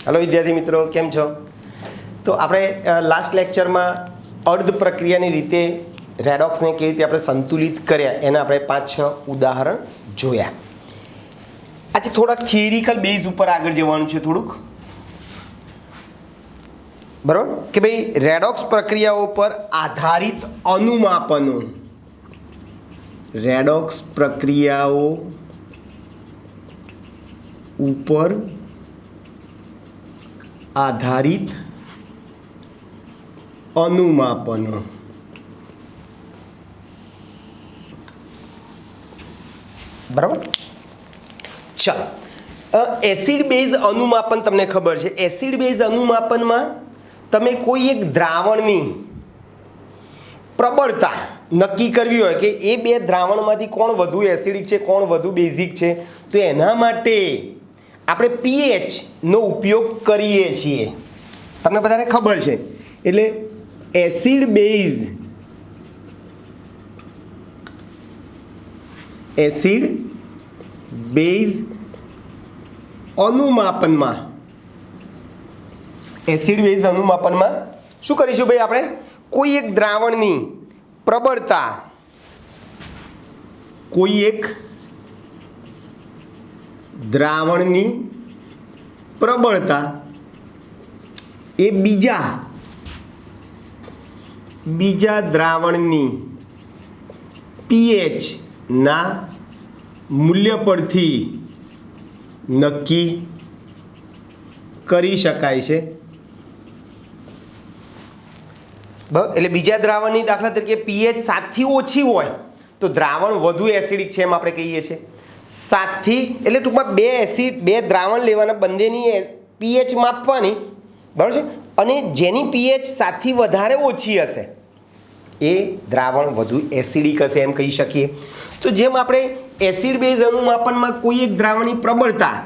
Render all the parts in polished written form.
Hello विद्यार्थी मित्रों, केम छो? तो આપણે લાસ્ટ લેક્ચરમાં અર્ધ પ્રક્રિયાની રીતે રેડોક્સને કેવી રીતે આપણે સંતુલિત કર્યા એના આપણે 5-6 ઉદાહરણ જોયા. આજે થોડાક થિયરિકલ બેઝ ઉપર આગળ જવાનું છે થોડુંક, બરાબર? કે ભાઈ રેડોક્સ પ્રક્રિયાઓ પર આધારિત અનુમાપનો, રેડોક્સ પ્રક્રિયાઓ ઉપર आधारित अनुमापनो. बराबर. चलो, एसिड बेज अनुमापन तमने खबर है. एसिड बेज अनुमापन में तमे कोई एक द्रावणनी प्रबलता नक्की करवी होय के ए बे द्रावणमांथी कोण वधु एसिडिक छे कोण वधु बेઝિક छे, तो एना माटे આપણે pH નો ઉપયોગ કરીએ છીએ. તમને બધાને ખબર છે. એટલે એસિડ બેઝ અનુમાપનમાં શું કરીશું ભાઈ? આપણે કોઈ એક દ્રાવણની પ્રબળતા, કોઈ એક દ્રાવણની પ્રબળતા એ બીજા દ્રાવણની pH ના મૂલ્ય પરથી નક્કી કરી શકાય છે. બરાબર. એટલે બીજા દ્રાવણની દાખલા તરીકે pH 7 થી ઓછી હોય તો દ્રાવણ વધુ એસિડિક છે એમ આપણે કહીએ છીએ. 7 થી એટલે ટૂંકમાં બે દ્રાવણ લેવાના, બંનેની pH માપવાની, બરાબર છે, અને જેની pH 7 થી વધારે ઓછી હશે એ દ્રાવણ વધુ એસિડિક હશે એમ કહી શકીએ. તો જેમ આપણે એસિડ બેઝ અનુમાપનમાં કોઈ એક દ્રાવણની પ્રબળતા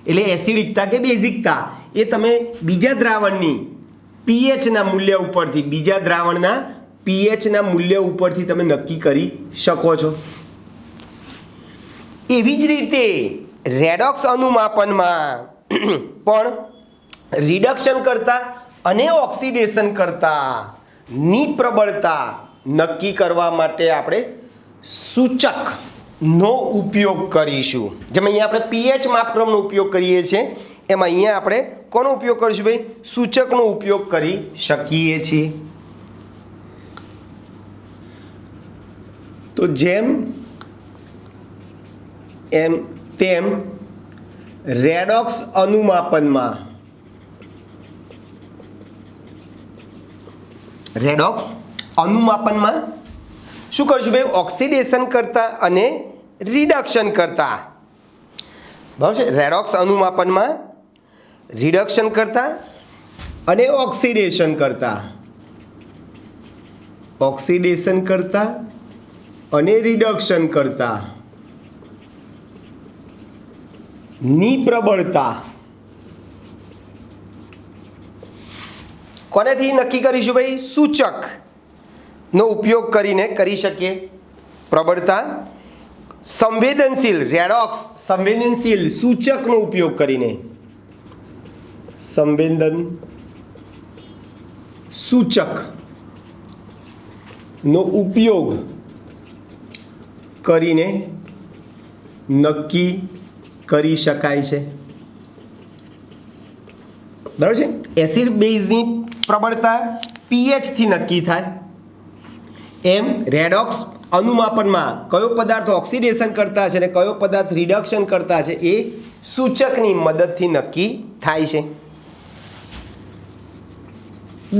એટલે એસિડિકતા કે બેઝિકતા એ તમે બીજા દ્રાવણની pH ના મૂલ્ય ઉપરથી, બીજા દ્રાવણના pH ના મૂલ્ય ઉપરથી તમે નક્કી કરી શકો છો. એવી જ રીતે રેડોક્સ અનુમાપનમાં પણ રિડક્શન કરતા અને ઓક્સિડેશન કરતાની પ્રબળતા નક્કી કરવા માટે આપણે સૂચકનો ઉપયોગ કરીશું. જેમ અહીંયા આપણે pH માપક્રમનો ઉપયોગ કરીએ છીએ એમ અહીંયા આપણે કોનો ઉપયોગ કરીશું ભાઈ? સૂચકનો ઉપયોગ કરી શકીએ છીએ. તો જેમ તેમ રેડોક્સ અનુમાપનમાં શું કરીશું ભાઈ? ઓક્સિડેશન કરતા અને રિડક્શન કરતા, બરાબર છે. રેડોક્સ અનુમાપનમાં રિડક્શન કરતા અને ઓક્સિડેશન કરતા અને રિડક્શન કરતા ની પ્રબળતા કોનેથી નક્કી કરીશું ભાઈ? સૂચકનો ઉપયોગ કરીને કરી શકીએ. પ્રબળતા સંવેદનશીલ, રેડોક્સ સંવેદનશીલ સૂચકનો ઉપયોગ કરીને, સૂચકનો ઉપયોગ કરીને નક્કી કરી શકાય છે. બરાબર છે. એસિડ બેઝની પ્રબળતા pH થી નક્કી થાય એમ રેડોક્સ અનુમાપનમાં કયો પદાર્થ ઓક્સિડેશન કરતા છે અને કયો પદાર્થ રિડક્શન કરતા છે એ સૂચકની મદદથી નક્કી થાય છે.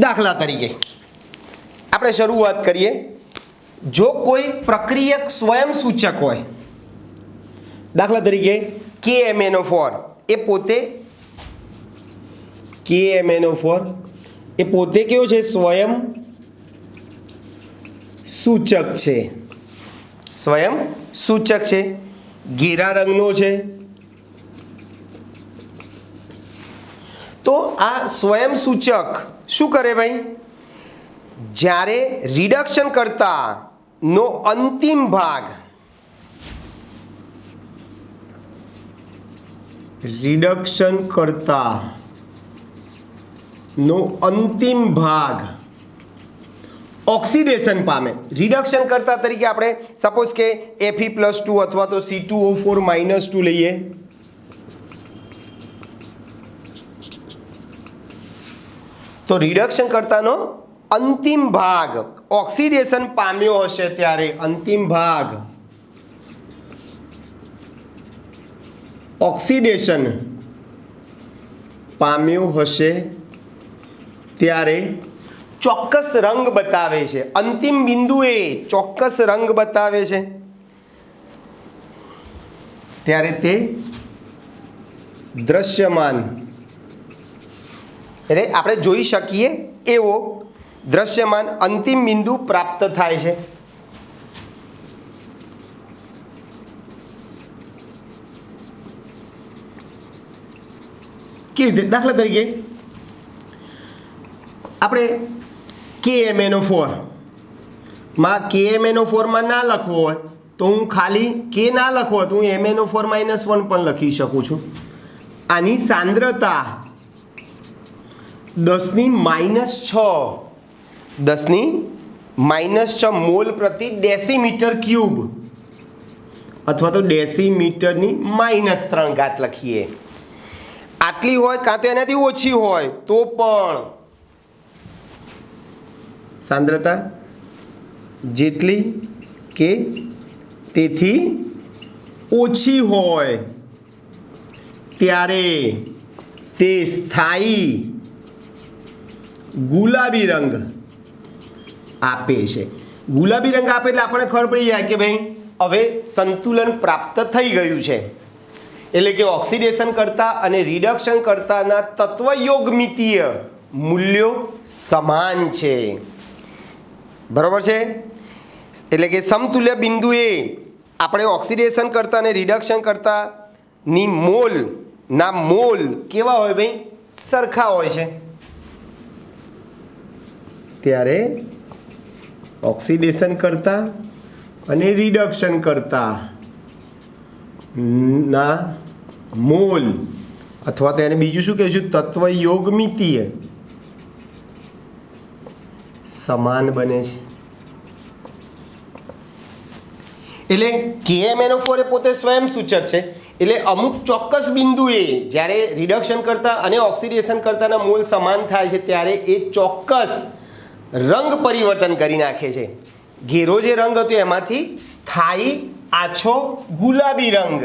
દાખલા તરીકે આપણે શરૂઆત કરીએ. જો કોઈ પ્રક્રિયક સ્વયં સૂચક હોય, દાખલા તરીકે KMnO4 એ પોતે કેવો છે? સ્વયં સૂચક છે. ઘેરા રંગનો છે. તો આ સ્વયં સૂચક શું કરે ભાઈ? જ્યારે રિડક્શન કરતાનો અંતિમ ભાગ રિડક્શન કરતા નો અંતિમ ભાગ ઓક્સિડેશન પામે. રિડક્શન કરતા તરીકે આપણે સપોઝ કે Fe+2 અથવા તો C2O4-2 લઈએ. તો રિડક્શન કરતાનો અંતિમ ભાગ ઓક્સિડેશન પામ્યો હશે ત્યારે અંતિમ ભાગ ઓક્સિડેશન પામ્યો હશે ત્યારે ચોક્કસ રંગ બતાવે છે. અંતિમ બિંદુએ ચોક્કસ રંગ બતાવે છે ત્યારે તે દ્રશ્યમાન, એટલે આપણે જોઈ શકીએ એવો દ્રશ્યમાન અંતિમ બિંદુ પ્રાપ્ત થાય છે. કેવી રીતે? દાખલા તરીકે આપણે KMnO4 માં KMnO4 માં ના લખવો હોય તો હું ખાલી કે ના લખવો હોય તો હું MnO4 -1 પણ લખી શકું છું. આની સાંદ્રતા 10⁻⁻6 મોલ પ્રતિ ડેસીમીટર ક્યુબ અથવા તો ડેસીમીટરની -3 લખીએ. આટલી હોય કાં તો એનાથી ઓછી હોય તો પણ સાંદ્રતા જેટલી કે તેથી ઓછી હોય ત્યારે તે સ્થાયી ગુલાબી રંગ આપે છે. ગુલાબી રંગ આપે એટલે આપણને ખબર પડી જાય કે ભાઈ હવે સંતુલન પ્રાપ્ત થઈ ગયું છે. એટલે કે ઓક્સિડેશન કરતા અને રિડક્શન કરતાના તત્વયોગમિતીય મૂલ્યો સમાન છે. બરાબર છે? એટલે કે સમતુલ્ય બિંદુએ આપણે ઓક્સિડેશન કરતા અને રિડક્શન કરતાની મોલ કેવા હોય ભાઈ? સરખા હોય છે. ત્યારે ઓક્સિડેશન કરતા અને રિડક્શન કરતા ના મોલ અથવા તો એને બીજું શું કહીશું? તત્વયોગમિતીય સમાન બને છે. એટલે KMnO4 એ પોતે સ્વયં સૂચક છે. એટલે અમુક ચોક્કસ બિંદુએ જ્યારે રિડક્શન કરતા અને ઓક્સિડેશન કરતાના મોલ સમાન થાય છે ત્યારે એ ચોક્કસ રંગ પરિવર્તન કરી નાખે છે. ઘેરો જે રંગ હતો એમાંથી સ્થાયી આછો ગુલાબી રંગ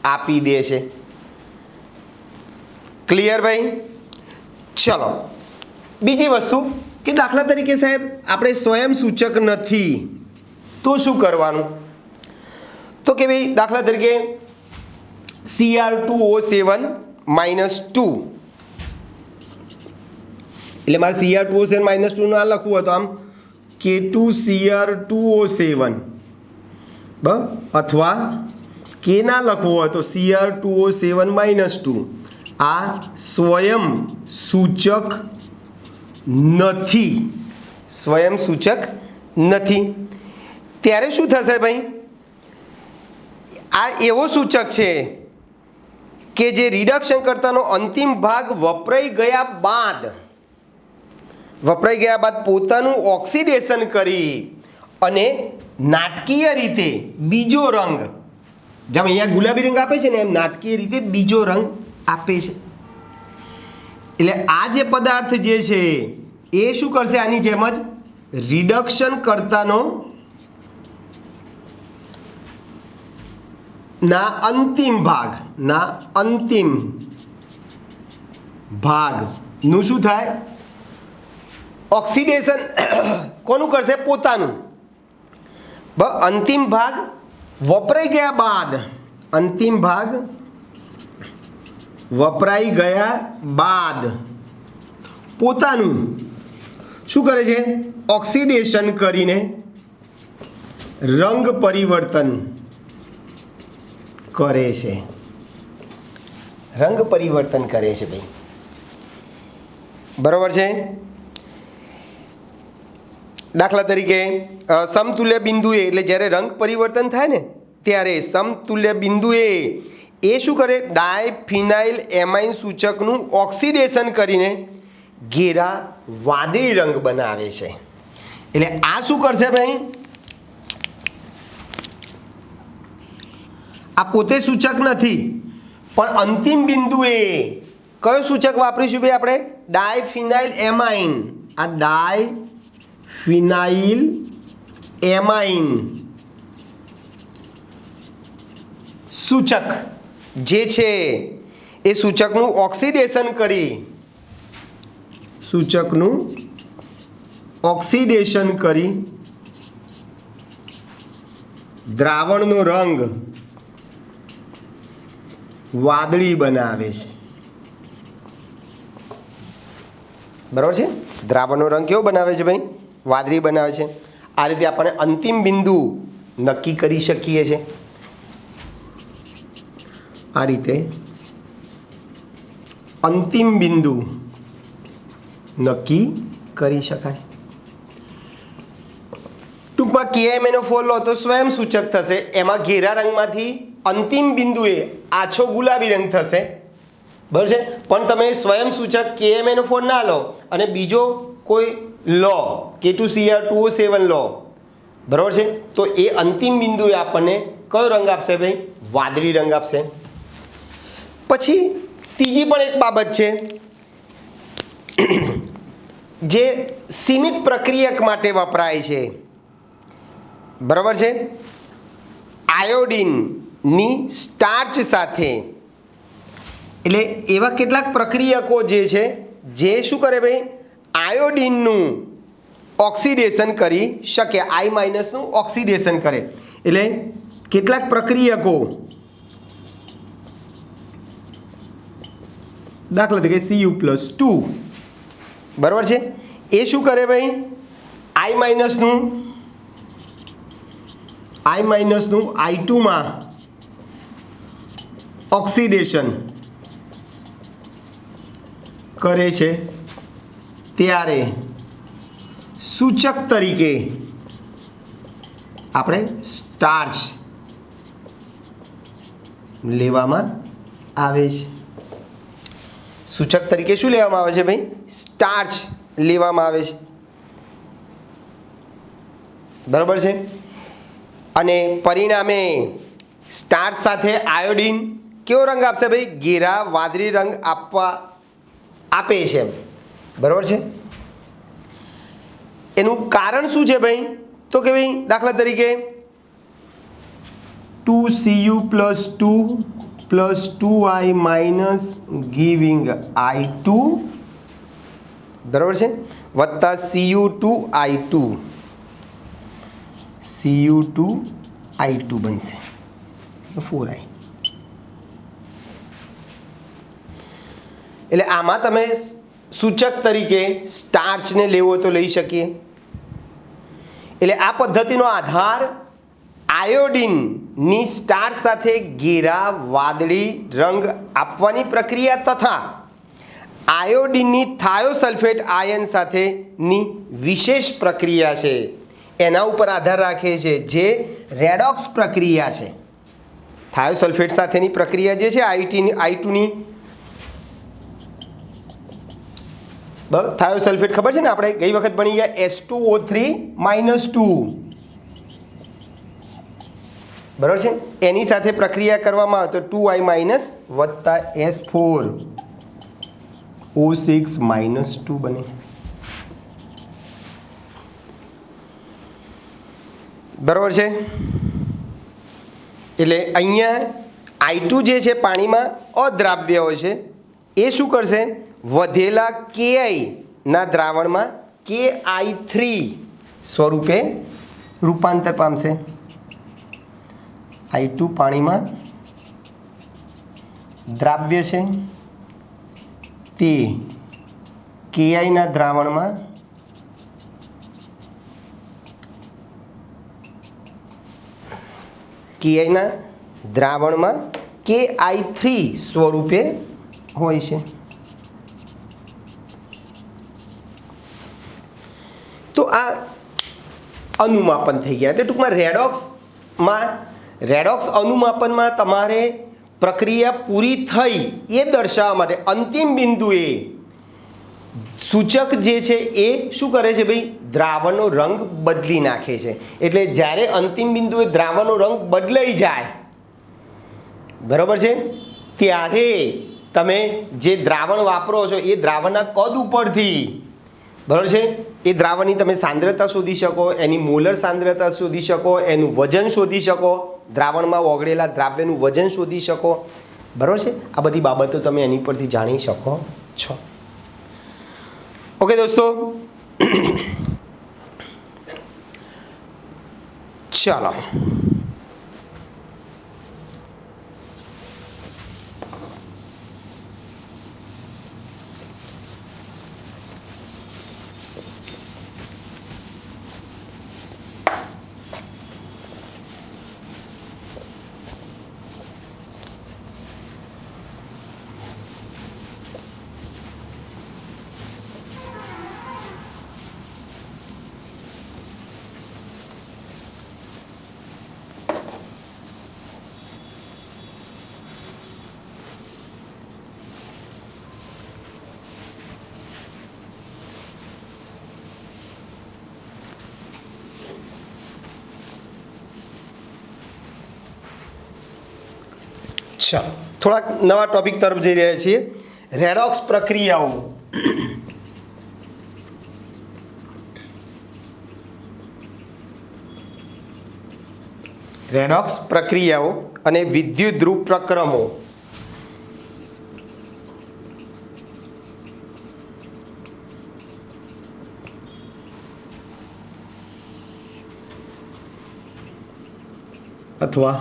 આપી દે છે. ક્લિયર ભાઈ? ચલો બીજી વસ્તુ કે દાખલા તરીકે સાહેબ આપણે સ્વયં સૂચક નથી તો શું કરવાનું? તો કે ભાઈ દાખલા તરીકે Cr2O7-2 એટલે મારે Cr2O7-2 ના લખવું હોય તો આમ K2Cr2O7 અથવા કે ના લખવું હોય તો Cr2O7-2. આ સ્વયં સૂચક નથી. સ્વયં સૂચક નથી ત્યારે શું થશે ભાઈ? આ એવો સૂચક છે કે જે રિડક્શન કરતાનો અંતિમ ભાગ વપરાઈ ગયા બાદ પોતાનું ઓક્સિડેશન કરી અને નાટકીય રીતે બીજો રંગ, જેમ અહીંયા ગુલાબી રંગ આપે છે ને એમ નાટકીય રીતે બીજો રંગ આપે છે. એટલે આ જે પદાર્થ જે છે એ શું કરશે? આની જેમ જ રિડક્શન કરતાનો ના અંતિમ ભાગનું શું થાય? ઓક્સિડેશન કોનું કરશે? પોતાનું. અંતિમ ભાગ વપરાઈ ગયા બાદ પોતાનું શું કરે છે? ઓક્સિડેશન કરીને રંગ પરિવર્તન કરે છે. ભાઈ બરાબર છે? દાખલા તરીકે સમતુલ્ય બિંદુએ એટલે જ્યારે રંગ પરિવર્તન થાય ને ત્યારે સમતુલ્ય બિંદુએ એ શું કરે? ડાયફિનાઇલ એમાઇન સૂચકનું ઓક્સિડેશન કરીને ઘેરા વાદળી રંગ બનાવે છે। એટલે આ શું કરશે ભાઈ, આ પોતે સૂચક નથી પણ અંતિમ બિંદુએ કયો સૂચક વાપરીશું ભાઈ આપણે, ડાયફિનાઇલ એમાઇન। આ ડાયફિનાઇલ એમાઇન સૂચક જે છે એ સૂચકનું ઓક્સિડેશન કરી દ્રાવણનો રંગ વાદળી બનાવે છે। બરાબર છે, દ્રાવણનો રંગ કેવો બનાવે છે ભાઈ, વાદળી બનાવે છે। આ રીતે આપણે અંતિમ બિંદુ નક્કી કરી શકીએ છીએ। આ રીતે અંતિમ બિંદુ નક્કી કરી શકાય। ટૂંકમાં KMnO4 લો તો સ્વયં સૂચક થશે, એમાં ઘેરા રંગમાંથી અંતિમ બિંદુએ આછો ગુલાબી રંગ થશે, બરાબર છે। પણ તમે સ્વયં સૂચક KMnO4 ના લો અને બીજો કોઈ લો K2Cr2O7 લો, બરાબર છે, તો એ અંતિમ બિંદુએ આપણને કયો રંગ આપશે ભાઈ, વાદળી રંગ આપશે। પછી ત્રીજી પણ એક બાબત છે જે સીમિત પ્રક્રિયક માટે વપરાય છે, બરાબર છે। આયોડિનની સ્ટાર્ચ સાથે, એટલે એવા કેટલાક પ્રક્રિયકો જે છે જે શું કરે ભાઈ, આયોડિનનું ઓક્સિડેશન કરી શકે, I- નું ઓક્સિડેશન કરે। એટલે કેટલાક પ્રક્રિયકો, દાખલા તરીકે Cu+2, બરાબર છે, એ શું કરે ભાઈ, I- નું I2 માં ઓક્સિડેશન કરે છે, ત્યારે સૂચક તરીકે આપણે સ્ટાર્ચ લેવામાં આવે છે। સૂચક તરીકે શું લેવામાં આવે છે ભાઈ, સ્ટાર્ચ લેવામાં આવે છે, બરાબર છે। અને પરિણામે સ્ટાર્ચ સાથે આયોડિન કેવો રંગ આપશે ભાઈ, ઘેરા વાદળી રંગ આપે છે, બરાબર છે। એનું કારણ શું છે ભાઈ, તો કે ભાઈ દાખલા તરીકે 2Cu+2 + 2I- ગિવિંગ I2, બરાબર છે, વત્તા Cu2I2 બનશે 4I। એટલે આમાં તમે સૂચક તરીકે સ્ટાર્ચને લેવો તો લઈ શકીએ। એટલે આ પદ્ધતિનો આધાર આયોડિનની સ્ટાર્ચ સાથે ઘેરા વાદળી રંગ આપવાની પ્રક્રિયા તથા આયોડિનની થાયોસલ્ફેટ આયન સાથેની વિશેષ પ્રક્રિયા છે, એના ઉપર આધાર રાખે છે, જે રેડોક્સ પ્રક્રિયા છે। થાયોસલ્ફેટ સાથેની પ્રક્રિયા જે છે I2ની, થાયોસલ્ફેટ ખબર છે ને, આપણે ગઈ વખત ભણી ગયા H2O3-2, બરાબર છે, એની સાથે પ્રક્રિયા કરવામાં આવે તો 2I- વત્તા S4O6-2 બને, બરાબર છે। એટલે અહીંયા I2 જે છે પાણીમાં અદ્રાવ્ય હોય છે, એ શું કરશે, વધેલા Ki ના દ્રાવણમાં Ki3 સ્વરૂપે રૂપાંતર પામશે। I2 પાણીમાં દ્રાવ્ય છે, તે Ki ના દ્રાવણમાં Ki3 સ્વરૂપે હોય છે। તો આ અનુમાપન થઈ ગયા। એટલે ટૂંકમાં રેડોક્સ અનુમાપનમાં તમારે પ્રક્રિયા પૂરી થઈ એ દર્શાવવા માટે અંતિમ બિંદુએ સૂચક જે છે એ શું કરે છે ભાઈ? દ્રાવણનો રંગ બદલી નાખે છે. એટલે જ્યારે અંતિમ બિંદુએ દ્રાવણનો રંગ બદલાઈ જાય, બરાબર છે, ત્યારે તમે જે દ્રાવણ વાપરો છો એ દ્રાવણના કદ ઉપરથી, બરાબર છે, એ દ્રાવણની તમે સાંદ્રતા શોધી શકો, એની મોલર સાંદ્રતા શોધી શકો, એનું વજન શોધી શકો, દ્રાવણમાં ઓગળેલા દ્રાવ્યનું વજન શોધી શકો, બરાબર છે. આ બધી બાબતો તમે એની પરથી જાણી શકો છો. ઓકે દોસ્તો, ચાલો ચાલો થોડાક નવા ટોપિક તરફ જઈ રહ્યા છીએ. રેડોક્સ પ્રક્રિયાઓ. રેડોક્સ પ્રક્રિયાઓ અને વિદ્યુતધ્રુવ પ્રક્રમો. અથવા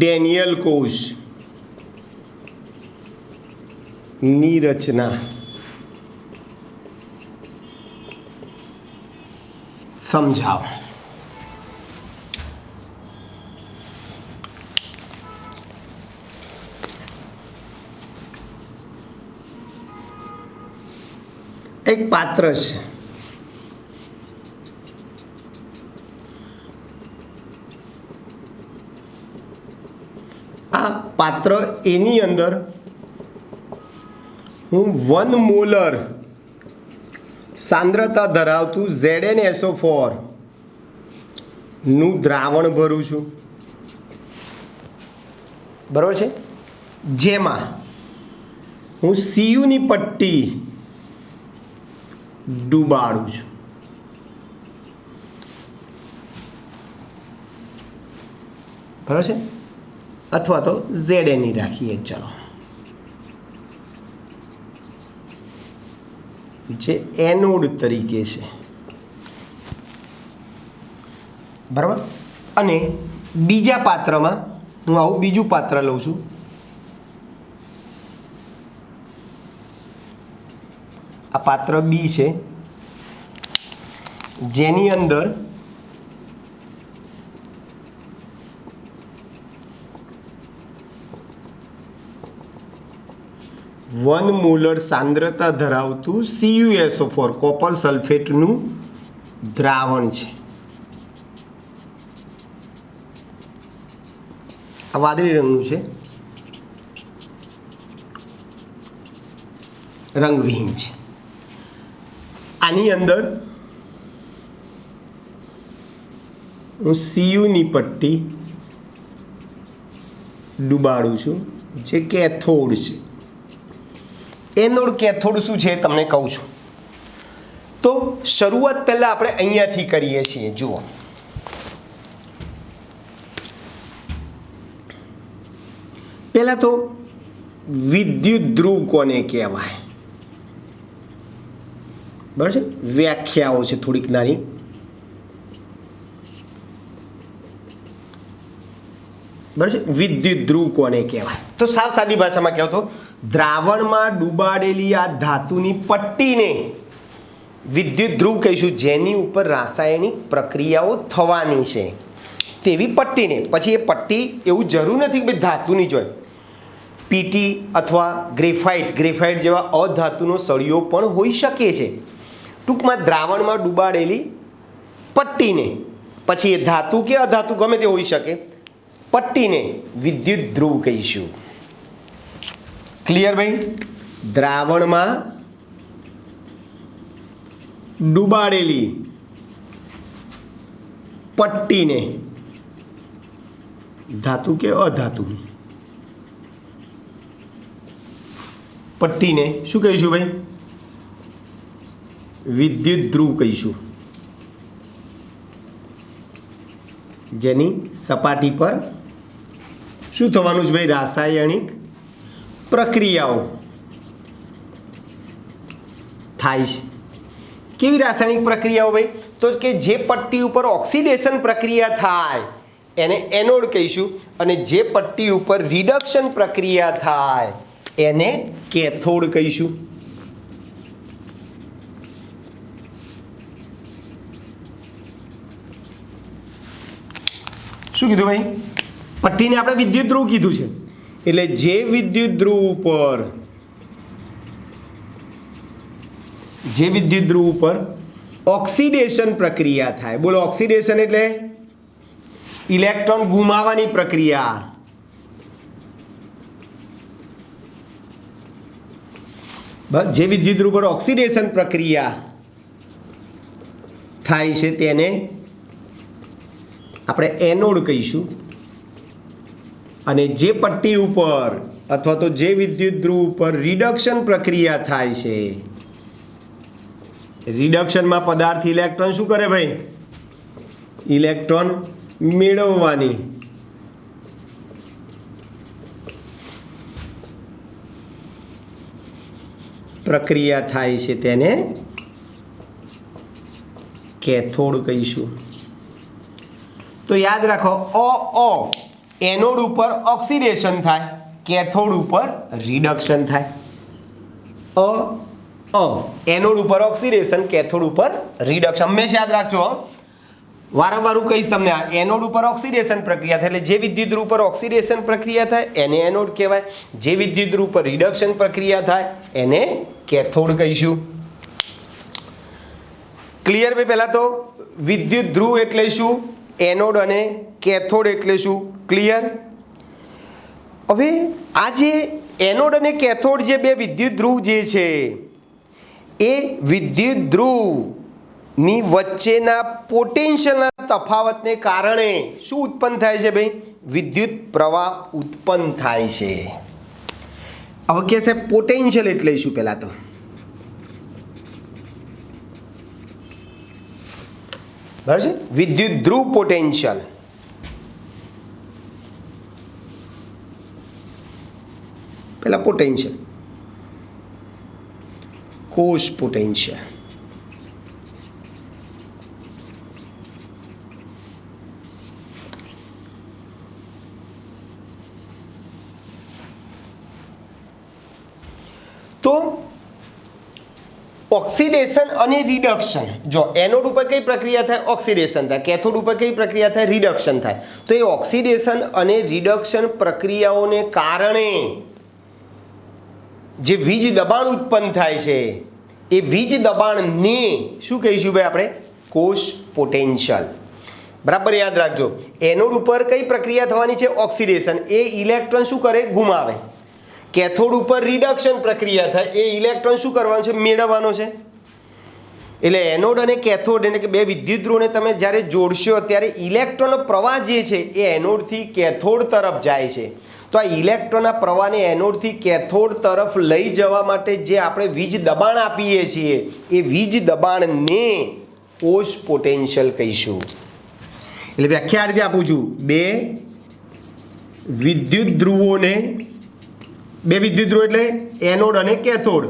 ડેનિયલ કોષ ની રચના સમજાવો. એક પાત્ર છે, આ પાત્ર એની અંદર હું 1 મોલર સાંદ્રતા ધરાવતું ZnSO4 નું દ્રાવણ ભરું છું, બરાબર છે, જેમાં હું Cu ની પટ્ટી ડૂબાડું છું. બરાબર છે, અથવા તો Zn રાખીએ, ચલો, જે એનોડ તરીકે છે, બરાબર. અને બીજા પાત્રમાં હું આવું બીજું પાત્ર લઉં છું, આ પાત્ર બી છે, જેની અંદર વન મોલર સાંદ્રતા ધરાવતું CuSO4 કોપર સલ્ફેટનું દ્રાવણ છે. આ વાદળી રંગનું છે, રંગવિહીન છે. આની અંદર હું Cu ની પટ્ટી ડૂબાડું છું, જે કેથોડ છે. એનોડ કેથોડ શું છે તમને કહું છું. તો શરૂઆત પહેલાં આપણે અહીંયાથી કરીએ છીએ. જુઓ, પહેલાં તો વિદ્યુત ધ્રુવ કોને કહેવાય, બરાબર છે, વ્યાખ્યાઓ છે થોડીક નાની. બરાબર છે, વિદ્યુત ધ્રુવ કોને કહેવાય? તો સાવ સાદી ભાષામાં કહો તો દ્રાવણમાં ડૂબાડેલી આ ધાતુની પટ્ટીને વિદ્યુત ધ્રુવ કહીશું, જેની ઉપર રાસાયણિક પ્રક્રિયાઓ થવાની છે તેવી પટ્ટીને. પછી એ પટ્ટી એવું જરૂર નથી કે ભાઈ ધાતુની જ હોય, પીટી અથવા ગ્રેફાઇટ જેવા અધાતુનો સળિયો પણ હોઈ શકે છે. ટૂંકમાં દ્રાવણમાં ડૂબાડેલી પટ્ટીને, પછી એ ધાતુ કે અધાતુ ગમે તે હોઈ શકે, પટ્ટીને વિદ્યુત ધ્રુવ કહીશું. ક્લિયર ભાઈ? દ્રાવણમાં ડૂબાડેલી પટ્ટીને ધાતુ કે અધાતુ પટ્ટીને શું કહીશું ભાઈ? વિદ્યુત ધ્રુવ કહીશું, જેની સપાટી પર શું થવાનું છે ભાઈ? રાસાયણિક પ્રક્રિયાઓ થાય છે. કેવી રાસાયણિક પ્રક્રિયાઓ ભાઈ? તો કે જે પટ્ટી ઉપર ઓક્સિડેશન પ્રક્રિયા થાય એને એનોડ કહીશું, અને જે પટ્ટી ઉપર રિડક્શન પ્રક્રિયા થાય એને કેથોડ કહીશું. શું કીધું ભાઈ? પટ્ટીને આપણે વિદ્યુત ધ્રુવ કીધું છે. એટલે જે વિદ્યુત ધ્રુવ ઉપર ઓક્સિડેશન પ્રક્રિયા થાય. બોલો, ઓક્સિડેશન એટલે ઇલેક્ટ્રોન ગુમાવવાની પ્રક્રિયા. બસ, જે વિદ્યુત ધ્રુવ પર ઓક્સિડેશન પ્રક્રિયા થાય છે તેને આપણે એનોડ કહીશું, અને જે પટ્ટી ઉપર અથવા તો જે વિદ્યુત ધ્રુવ ઉપર રિડક્શન પ્રક્રિયા થાય છે, રિડક્શનમાં પદાર્થ ઇલેક્ટ્રોન શું કરે ભાઈ? ઇલેક્ટ્રોન મેળવવાની પ્રક્રિયા થાય છે તેને કેથોડ કહીશું. તો યાદ રાખો, એનોડ ઉપર ઓક્સિડેશન થાય, કેથોડ ઉપર રિડક્શન થાય. એનોડ ઉપર ઓક્સિડેશન, કેથોડ ઉપર રિડક્શન. હંમેશા યાદ રાખજો, વારંવાર હું કહીશ તમને. આ એનોડ ઉપર ઓક્સિડેશન પ્રક્રિયા થાય, એટલે જે વિદ્યુત ધ્રુવ ઉપર ઓક્સિડેશન પ્રક્રિયા થાય એને એનોડ કહેવાય. જે વિદ્યુત ધ્રુવ ઉપર રિડક્શન પ્રક્રિયા થાય એને કેથોડ કહીશું. ક્લિયર ભાઈ? પહેલા તો વિદ્યુત ધ્રુવ એટલે શું, એનોડ અને કેથોડ એટલે શું, ક્લિયર? હવે આ જે એનોડ અને કેથોડ જે બે વિદ્યુત ધ્રુવ જે છે એ વિદ્યુત ધ્રુવની વચ્ચેના પોટેન્શિયલના તફાવતને કારણે શું ઉત્પન્ન થાય છે ભાઈ? વિદ્યુત પ્રવાહ ઉત્પન્ન થાય છે. હવે કે છે પોટેન્શિયલ એટલે શું? પહેલા તો બરાબર છે, વિદ્યુત ધ્રુવ પોટેન્શિયલ. પહેલા પોટેન્શિયલ, કોષ પોટેન્શિયલ. તો ઓક્સિડેશન અને રિડક્શન, જો એનોડ ઉપર કઈ પ્રક્રિયા થાય? ઓક્સિડેશન થાય. કેથોડ ઉપર કઈ પ્રક્રિયા થાય? રિડક્શન થાય. તો એ ઓક્સિડેશન અને રિડક્શન પ્રક્રિયાઓને કારણે જે વીજ દબાણ ઉત્પન્ન થાય છે એ વીજ દબાણને શું કહીશું ભાઈ આપણે? કોષ પોટેન્શિયલ. બરાબર યાદ રાખજો. એનોડ ઉપર કઈ પ્રક્રિયા થવાની છે? ઓક્સિડેશન. એ ઇલેક્ટ્રોન શું કરે? ગુમાવે. કેથોડ ઉપર રિડક્શન પ્રક્રિયા થાય, એ ઇલેક્ટ્રોન શું કરવાનો છે? મેળવવાનો છે. એટલે એનોડ અને કેથોડ એટલે કે બે વિદ્યુત ધ્રુવને તમે જ્યારે જોડશો ત્યારે ઇલેક્ટ્રોનનો પ્રવાહ જે છે એ એનોડથી કેથોડ તરફ જાય છે. તો આ ઇલેક્ટ્રોનના પ્રવાહને એનોડથી કેથોડ તરફ લઈ જવા માટે જે આપણે વીજ દબાણ આપીએ છીએ એ વીજ દબાણને કોષ પોટેન્શિયલ કહીશું. એટલે વ્યાખ્યા આ રીતે આપું છું. બે વિદ્યુત ધ્રુવો એટલે એનોડ અને કેથોડ.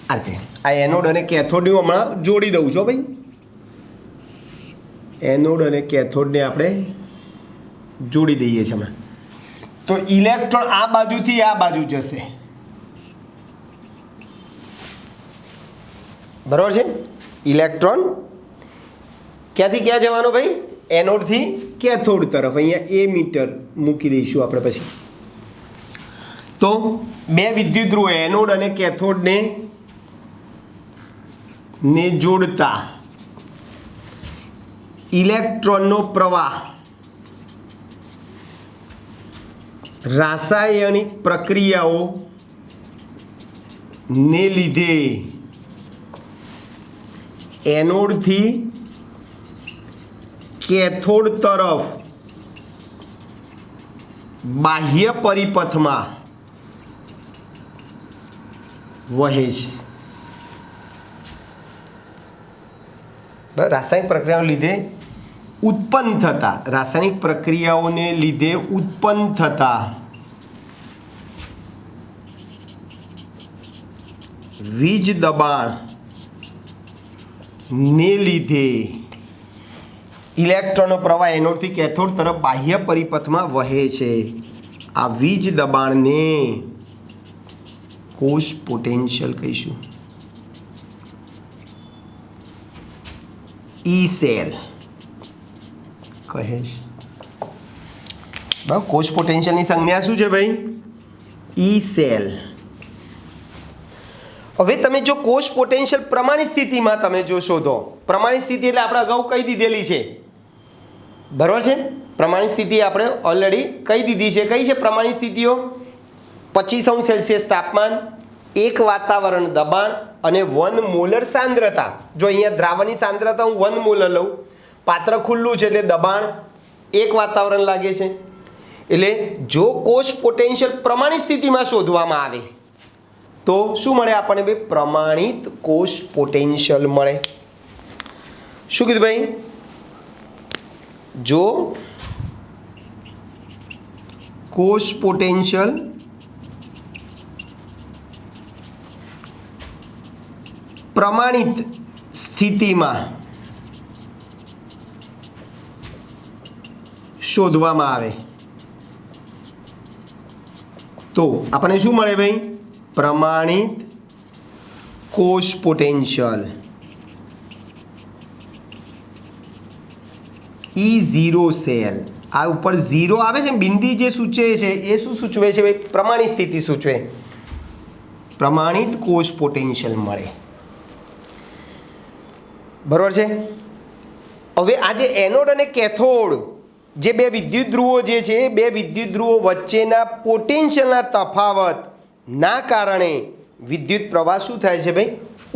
આ એનોડ અને કેથોડને હમણાં જોડી દઉં છું ભાઈ. એનોડ અને કેથોડને આપણે જોડી દઈએ છીએ હમણાં. તો ઇલેક્ટ્રોન આ બાજુથી આ બાજુ જશે, બરાબર છે? ઇલેક્ટ્રોન ક્યાંથી ક્યાં જવાનો ભાઈ? એનોડથી કેથોડ તરફ. અહીંયા એ મીટર મૂકી દઈશું આપણે પછી. તો બે વિદ્યુત ધ્રુવ એનોડ અને કેથોડને જોડતા ઇલેક્ટ્રોનનો પ્રવાહ રાસાયણિક પ્રક્રિયાઓ ને લીધે એનોડથી કેથોડ તરફ બાહ્ય પરિપથમાં વહે છે। રાસાયણિક પ્રક્રિયાઓ લીધે ઉત્પન્ન થતા રાસાયણિક પ્રક્રિયાઓને લીધે ઉત્પન્ન થતા વીજ દબાણ ને લીધે ઇલેક્ટ્રોનનો પ્રવાહ એનોડથી કેથોડ તરફ બાહ્ય પરિપથમાં વહે છે। આ વીજ દબાણને કોષ પોટેન્શિયલ કહીશું। ઈ સેલ કહે છે। બરાબર, કોષ પોટેન્શિયલની સંજ્ઞા શું છે ભાઈ? ઈ સેલ। હવે તમે જો કોષ પોટેન્શિયલ પ્રમાણિત સ્થિતિમાં તમે જો શોધો, પ્રમાણિત સ્થિતિ એટલે આપણે અગાઉ કહી દીધેલી છે, બરાબર છે? પ્રમાણિત સ્થિતિ આપણે ઓલરેડી કહી દીધી છે। કઈ છે પ્રમાણિત સ્થિતિઓ? 25°C તાપમાન, 1 વાતાવરણ દબાણ અને 1 મોલર સાંદ્રતા। જો અહીંયા દ્રાવણની સાંદ્રતા હું 1 મોલર લઉં, પાત્ર ખુલ્લું છે એટલે દબાણ 1 વાતાવરણ લાગે છે। એટલે જો કોષ પોટેન્શિયલ પ્રમાણિત સ્થિતિમાં શોધવામાં આવે તો શું મળે આપણને ભાઈ? પ્રમાણિત કોષ પોટેન્શિયલ મળે। શું કીધું ભાઈ? જો કોષ પોટેન્શિયલ પ્રમાણિત સ્થિતિમાં શોધવામાં આવે તો આપણને શું મળે ભાઈ? પ્રમાણિત કોષ પોટેન્શિયલ E0 સેલ। આ ઉપર 0 આવે છે, બિંદી જે સૂચવે છે એ શું સૂચવે છે ભાઈ? પ્રમાણિત સ્થિતિ સૂચવે। પ્રમાણિત કોષ પોટેન્શિયલ મળે, બરોબર છે? હવે આ જે એનોડ અને કેથોડ જે બે વિદ્યુત ધ્રુવો જે છે, બે વિદ્યુત ધ્રુવો વચ્ચેના પોટેન્શિયલના તફાવતના કારણે વિદ્યુત પ્રવાહ શું થાય છે ભાઈ?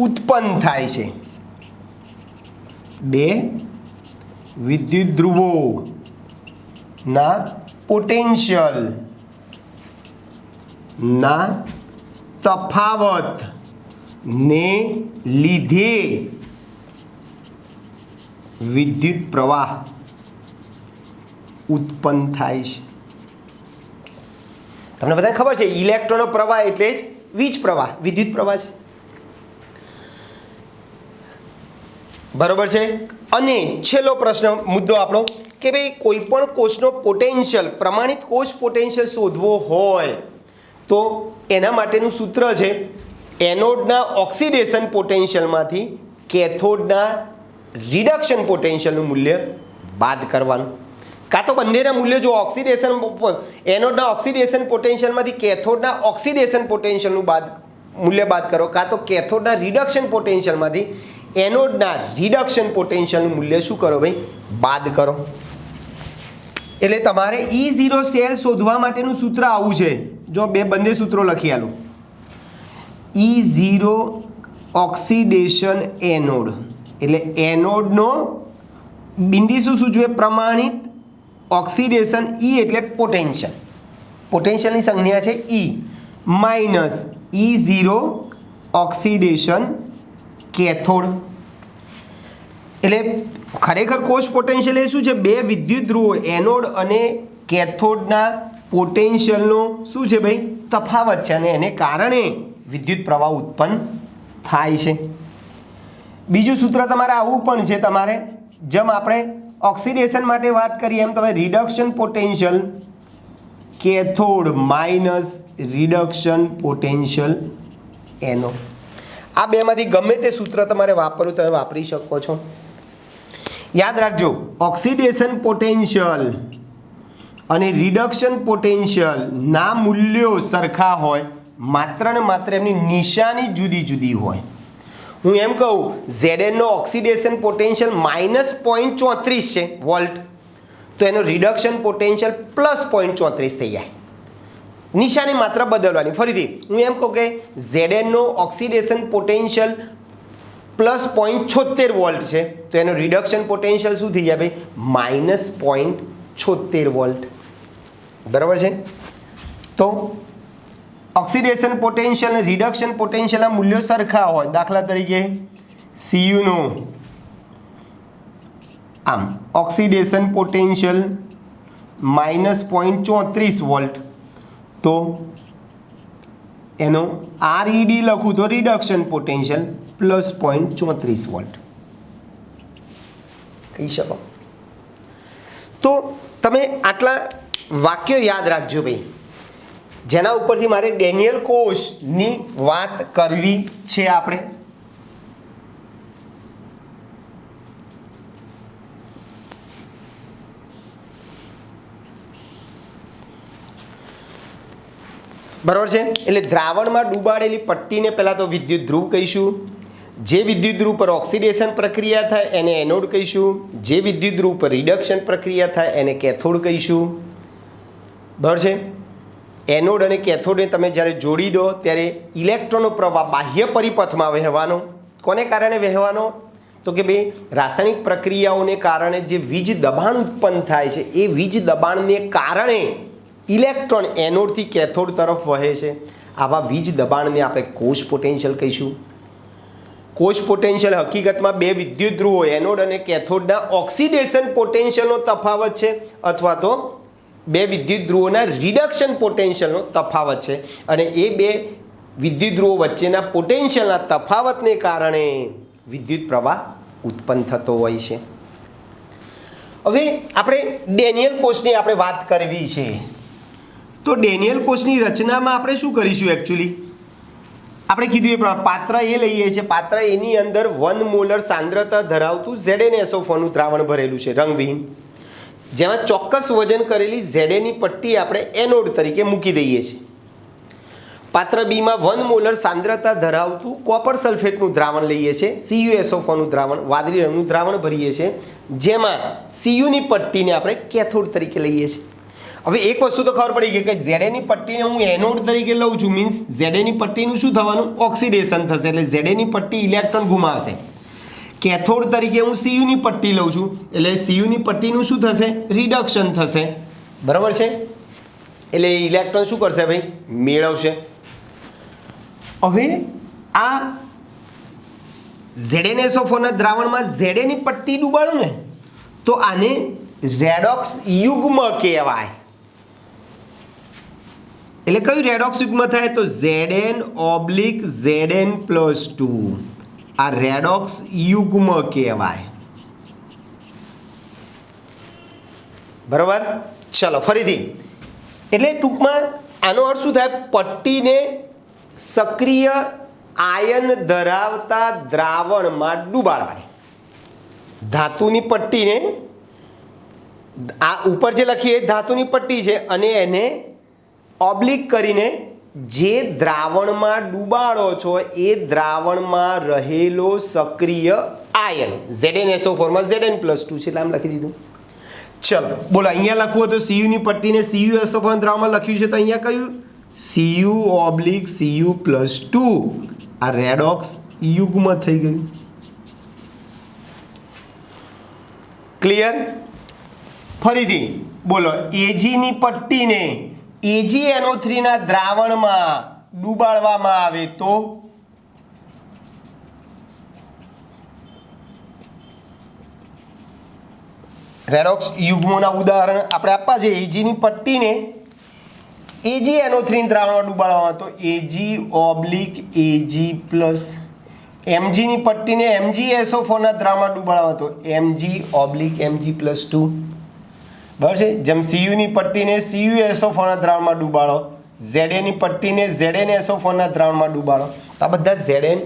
ઉત્પન્ન થાય છે। બે વિદ્યુત ધ્રુવોના પોટેન્શિયલના તફાવતને લીધે વિદ્યુત પ્રવાહ ઉત્પન્ન થાય છે। તમને બધાને ખબર છે ઇલેક્ટ્રોનનો પ્રવાહ એટલે જ વીજ પ્રવાહ, વિદ્યુત પ્રવાહ છે, બરોબર છે? અને છેલ્લો પ્રશ્ન મુદ્દો આપણો કે ભાઈ કોઈ પણ કોષનો પોટેન્શિયલ, પ્રમાણિત કોષ પોટેન્શિયલ શોધવો હોય તો એના માટેનું સૂત્ર છે એનોડના ઓક્સિડેશન પોટેન્શિયલમાંથી કેથોડના રિડક્શન પોટેન્શિયલનું મૂલ્ય બાદ કરવાનું। કાં તો બંનેના મૂલ્યો જો ઓક્સિડેશન એનોડના ઓક્સિડેશન પોટેન્શિયલમાંથી કેથોડના ઓક્સિડેશન પોટેન્શિયલનું મૂલ્ય બાદ કરો, કાં તો કેથોડના રિડક્શન પોટેન્શિયલમાંથી એનોડના રિડક્શન પોટેન્શિયલનું મૂલ્ય શું કરો ભાઈ? બાદ કરો। એટલે તમારે E0 સેલ શોધવા માટેનું સૂત્ર આવું છે। જો બંને સૂત્રો લખી આલું। E0 ઓક્સિડેશન એનોડ એટલે એનોડનો બિંદી શું સૂચવે? પ્રમાણિત। ઓક્સિડેશન E એટલે પોટેન્શિયલ, પોટેન્શિયલની સંજ્ઞા છે E minus E0 oxidation cathode. એટલે ખરેખર કોષ પોટેન્શિયલ એ શું છે? બે વિદ્યુત ધ્રુવો એનોડ અને કેથોડના પોટેન્શિયલનો શું છે ભાઈ? તફાવત છે અને એને કારણે વિદ્યુત પ્રવાહ ઉત્પન્ન થાય છે। બીજું સૂત્ર તમારે આવું પણ છે, તમારે જેમ આપણે ઓક્સિડેશન માટે વાત કરીએ એમ તમે reduction potential cathode minus reduction potential anode, આ બેમાંથી ગમે તે સૂત્ર તમારે વાપરવું તમે વાપરી શકો છો। યાદ રાખજો ઓક્સિડેશન પોટેન્શિયલ અને રિડક્શન પોટેન્શિયલના મૂલ્યો સરખા હોય, માત્ર ને માત્ર એમની નિશાની જુદી જુદી હોય। હું એમ કહું Zn નો ઓક્સિડેશન પોટેન્શિયલ -0.34 છે વોલ્ટ, તો એનો રિડક્શન પોટેન્શિયલ +0.34 થઈ જાય। નિશાની માત્ર બદલવાની. ફરીથી હું એમ કહું કે Zn નો ઓક્સિડેશન પોટેન્શિયલ +0.76 વોલ્ટ છે તો એનો રિડક્શન પોટેન્શિયલ શું થઈ જાય ભાઈ? -0.76 વોલ્ટ. બરાબર છે. તો ઓક્સિડેશન પોટેન્શિયલ અને રિડક્શન પોટેન્શિયલના મૂલ્યો સરખા હોય, દાખલા તરીકે Cu નો આમ ઓક્સિડેશન પોટેન્શિયલ -0.34 વોલ્ટ તો એનો RED લખું તો રિડક્શન પોટેન્શિયલ +0.34 વોલ્ટ કહી શકો. તો તમે આટલા વાક્યો યાદ રાખજો ભાઈ, જેના ઉપરથી મારે ડેનિયલ કોષની વાત કરવી છે આપણે. બરાબર છે. એટલે દ્રાવણમાં ડૂબાડેલી પટ્ટીને પહેલાં તો વિદ્યુત ધ્રુવ કહીશું. જે વિદ્યુત ધ્રુવ પર ઓક્સિડેશન પ્રક્રિયા થાય એને એનોડ કહીશું. જે વિદ્યુત ધ્રુવ પર રિડક્શન પ્રક્રિયા થાય એને કેથોડ કહીશું. બરાબર છે. એનોડ અને કેથોડને તમે જ્યારે જોડી દો ત્યારે ઇલેક્ટ્રોનનો પ્રવાહ બાહ્ય પરિપથમાં વહેવાનો. કોને કારણે વહેવાનો? તો કે ભાઈ રાસાયણિક પ્રક્રિયાઓને કારણે જે વીજ દબાણ ઉત્પન્ન થાય છે એ વીજ દબાણને કારણે ઇલેક્ટ્રોન એનોડથી કેથોડ તરફ વહે છે. આવા વીજ દબાણને આપણે કોષ પોટેન્શિયલ કહીશું. કોષ પોટેન્શિયલ હકીકતમાં બે વિદ્યુત ધ્રુવો એનોડ અને કેથોડના ઓક્સિડેશન પોટેન્શિયલનો તફાવત છે અથવા તો બે વિદ્યુત ધ્રુવોના રિડક્શન પોટેન્શિયલનો તફાવત છે. અને એ બે વિદ્યુત ધ્રુવો વચ્ચેના પોટેન્શિયલના તફાવતને કારણે વિદ્યુત પ્રવાહ ઉત્પન્ન થતો હોય છે. હવે આપણે ડેનિયલ કોષની આપણે વાત કરવી છે. તો ડેનિયલ કોષની રચનામાં આપણે શું કરીશું? એકચ્યુઅલી આપણે કીધું એ પ્રમાણે પાત્ર એ લઈએ છીએ. પાત્ર એની અંદર 1 મોલર સાંદ્રતા ધરાવતું ZnSO4 નું દ્રાવણ ભરેલું છે રંગવિહીન, જેમાં ચોક્કસ વજન કરેલી Znની પટ્ટી આપણે એનોડ તરીકે મૂકી દઈએ છીએ. પાત્ર બીમાં 1 મોલર સાંદ્રતા ધરાવતું કોપર સલ્ફેટનું દ્રાવણ લઈએ છીએ, CuSO4 નું દ્રાવણ, વાદળી રંગનું દ્રાવણ ભરીએ છીએ, જેમાં Cuની પટ્ટીને આપણે કેથોડ તરીકે લઈએ છીએ. હવે એક વસ્તુ તો ખબર પડી ગઈ કે Znની પટ્ટીને હું એનોડ તરીકે લઉં છું, મીન્સ Znની પટ્ટીનું શું થવાનું? ઓક્સિડેશન થશે, એટલે Znની પટ્ટી ઇલેક્ટ્રોન ગુમાવશે. કેથોડ તરીકે હું Cuની પટ્ટી લઉં છું એટલે Cuની પટ્ટીનું શું થશે? રિડક્શન થશે. બરાબર છે. એટલે ઇલેક્ટ્રોન શું કરશે ભાઈ? મેળવશે. હવે આ ZnSO4 ના દ્રાવણમાં Znની પટ્ટી ડૂબાડો ને તો આને રેડોક્સ યુગ્મ કહેવાય. એટલે કયું રેડોક્સ યુગ્મ થાય? તો Zn/Zn+2 આ રેડોક્સ યુગ્મ કહેવાય. બરાબર. ચલો ફરીથી. એટલે ટૂંકમાં આનો અર્થ શું થાય? પટ્ટીને સક્રિય આયન ધરાવતા દ્રાવણમાં ડૂબાડવાની. ધાતુની પટ્ટીને આ ઉપર જે લખીએ ધાતુની પટ્ટી છે અને એને ઓબ્લિક કરીને જે દ્રાવણમાં ડૂબાડો છો એ દ્રાવણમાં રહેલો સક્રિય આયન ZnSO4માં Zn+2 છે એટલે આમ લખી દીધું. ચલો બોલો, અહીંયા લખવું તો Cuની પટ્ટીને CuSO4 દ્રાવણમાં લખ્યું છે તો અહીંયા કયું? Cu/Cu+2 આ રેડોક્સ યુગ્મ થઈ ગયું. ક્લિયર? ફરીથી બોલો, Agની પટ્ટીને AgNO3 ના દ્રાવણમાં ડૂબાડવામાં આવે તો રેડોક્સ યુગ્મોના ઉદાહરણ આપણે આપવા છે. Agની પટ્ટીને AgNO3 દ્રાવણમાં ડૂબાડવામાં તો Ag/Ag+, Mgની પટ્ટીને MgSO4 ના દ્રાવણમાં ડૂબાડવામાં તો Mg/Mg+2. બરાબર છે. જેમ Cuની પટ્ટીને CuSO4 ના દ્રાવણમાં ડૂબાડો, Znની પટ્ટીને ZnSO4 ના દ્રાવણમાં ડૂબાડો તો આ બધા Zn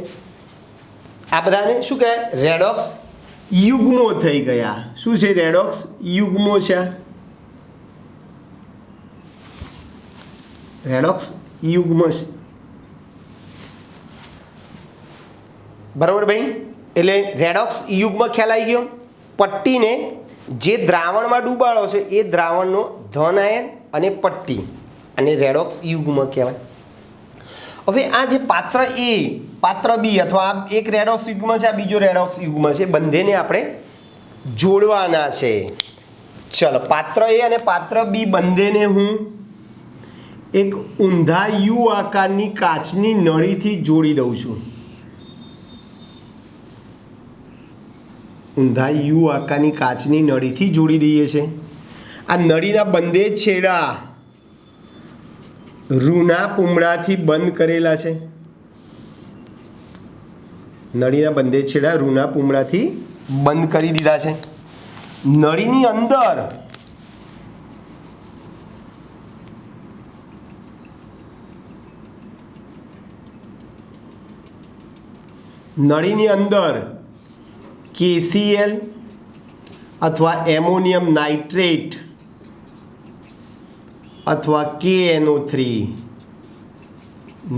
આ બધાને શું કહેવાય? રેડોક્સ યુગ્મો થઈ ગયા. શું છે? રેડોક્સ યુગ્મો છે. રેડોક્સ યુગ્મ છે. બરાબર ભાઈ. એટલે રેડોક્સ યુગ્મ ખ્યાલ આવી ગયો. પટ્ટીને જે દ્રાવણમાં ડૂબાડો છે એ દ્રાવણનો ધન આયન અને પટ્ટી અને રેડોક્સ યુગ્મ કહેવાય. હવે આ જે પાત્ર એ, પાત્ર બી અથવા એક રેડોક્સ યુગ્મ છે, આ બીજો રેડોક્સ યુગ્મ છે, બંનેને આપણે જોડવાના છે. ચલો, પાત્ર એ અને પાત્ર બી બંનેને હું એક ઊંધા યુ આકારની કાચની નળીથી જોડી દઉં છું. ઊંધા યુ આકારની કાચની નળીથી જોડી દઈએ છીએ. આ નળીના બંને છેડા રૂના પૂમડાથી બંધ કરેલા છે. નળીના બંને છેડા રૂના પૂમડાથી બંધ કરી દીધા છે. નળીની અંદર KCl અથવા એમોનિયમ નાઇટ્રેટ અથવા KNO3